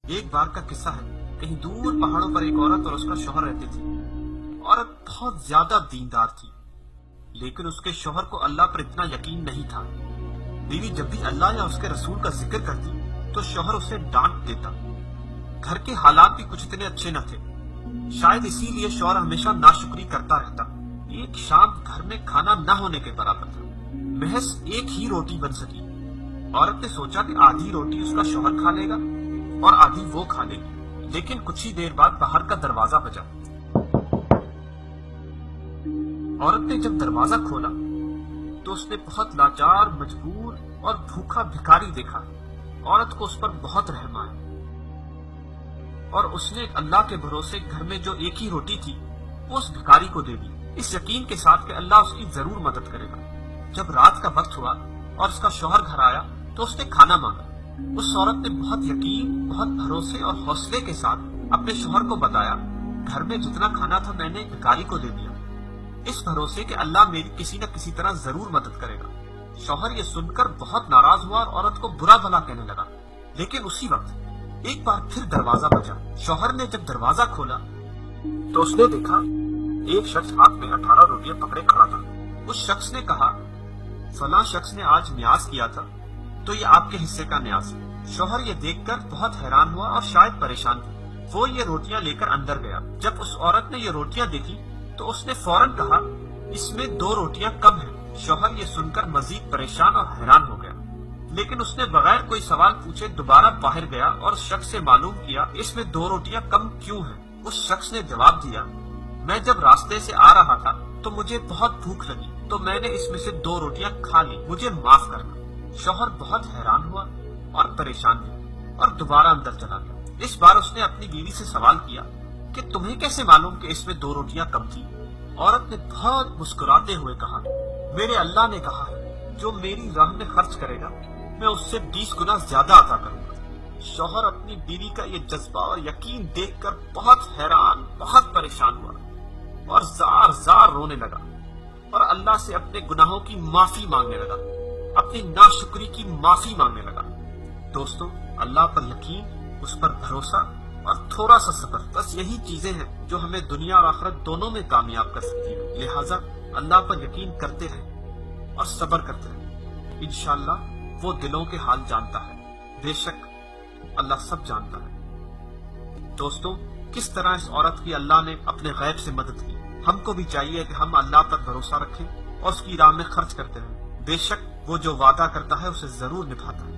ایک بار کا قصہ ہے، کہیں دور پہاڑوں پر ایک عورت اور اس کا شوہر رہتے تھے۔ عورت بہت زیادہ دیندار تھی، لیکن اس کے شوہر کو اللہ پر اتنا یقین نہیں تھا۔ بیوی جب بھی اللہ یا اس کے رسول کا ذکر کرتی تو شوہر اسے ڈانٹ دیتا۔ گھر کے حالات بھی کچھ اتنے اچھے نہ تھے، شاید اسی لیے شوہر ہمیشہ ناشکری کرتا رہتا۔ ایک شام گھر میں کھانا نہ ہونے کے برابر تھا، محض ایک ہی روٹی بن سکی۔ عورت نے سوچا کہ آدھی روٹی اس کا شوہر کھا لے گا اور آدھی وہ کھا لے گی، لیکن کچھ ہی دیر بعد باہر کا دروازہ بجا۔ عورت نے جب دروازہ کھولا تو اس نے بہت لاچار، مجبور اور بھوکا بھکاری دیکھا۔ عورت کو اس پر بہت رحم آیا اور اس نے اللہ کے بھروسے گھر میں جو ایک ہی روٹی تھی وہ اس بھکاری کو دے دی، اس یقین کے ساتھ کہ اللہ اس کی ضرور مدد کرے گا۔ جب رات کا وقت ہوا اور اس کا شوہر گھر آیا تو اس نے کھانا مانگا۔ اس عورت نے بہت یقین، بہت بھروسے اور حوصلے کے ساتھ اپنے شوہر کو بتایا، گھر میں جتنا کھانا تھا میں نے ایک بھکاری کو دے دیا، اس بھروسے کہ اللہ میری کسی نہ کسی طرح ضرور مدد کرے گا۔ شوہر یہ سن کر بہت ناراض ہوا اور عورت کو برا بھلا کہنے لگا، لیکن اسی وقت ایک بار پھر دروازہ بجا۔ شوہر نے جب دروازہ کھولا تو اس نے دیکھا ایک شخص ہاتھ میں 18 روٹیاں پکڑے کھڑا تھا۔ اس شخص نے کہا، فلاں شخص نے آج نیاز کیا تھا تو یہ آپ کے حصے کا نیاز ہے۔ شوہر یہ دیکھ کر بہت حیران ہوا اور شاید پریشان تھا۔ وہ یہ روٹیاں لے کر اندر گیا۔ جب اس عورت نے یہ روٹیاں دیکھی تو اس نے فوراً کہا، اس میں 2 روٹیاں کم ہیں۔ شوہر یہ سن کر مزید پریشان اور حیران ہو گیا، لیکن اس نے بغیر کوئی سوال پوچھے دوبارہ باہر گیا اور اس شخص سے معلوم کیا اس میں 2 روٹیاں کم کیوں ہیں۔ اس شخص نے جواب دیا، میں جب راستے سے آ رہا تھا تو مجھے بہت بھوک لگی تو میں نے اس میں سے 2 روٹیاں کھا لی، مجھے معاف کرنا۔ شوہر بہت حیران ہوا اور پریشان ہوا اور دوبارہ اندر چلا گیا۔ اس بار اس نے اپنی بیوی سے سوال کیا کہ تمہیں کیسے معلوم کہ اس میں 2 روٹیاں کم تھی؟ عورت نے بہت مسکراتے ہوئے کہا، میرے اللہ نے کہا ہے جو میری راہ میں خرچ کرے گا میں اس سے 20 گنا زیادہ عطا کروں گا۔ شوہر اپنی بیوی کا یہ جذبہ اور یقین دیکھ کر بہت حیران، بہت پریشان ہوا اور زار زار رونے لگا اور اللہ سے اپنے گناہوں کی معافی مانگنے لگا، اپنی ناشکری کی معافی مانگنے لگا۔ دوستو، اللہ پر یقین، اس پر بھروسہ اور تھوڑا سا صبر، بس یہی چیزیں ہیں جو ہمیں دنیا اور آخرت دونوں میں کامیاب کر سکتی ہیں۔ لہٰذا اللہ پر یقین کرتے رہیں اور صبر کرتے رہیں، انشاءاللہ وہ دلوں کے حال جانتا ہے، بے شک اللہ سب جانتا ہے۔ دوستو، کس طرح اس عورت کی اللہ نے اپنے غیب سے مدد کی، ہم کو بھی چاہیے کہ ہم اللہ پر بھروسہ رکھیں اور اس کی راہ میں خرچ کرتے رہیں۔ بے شک وہ جو وعدہ کرتا ہے اسے ضرور نبھاتا ہے۔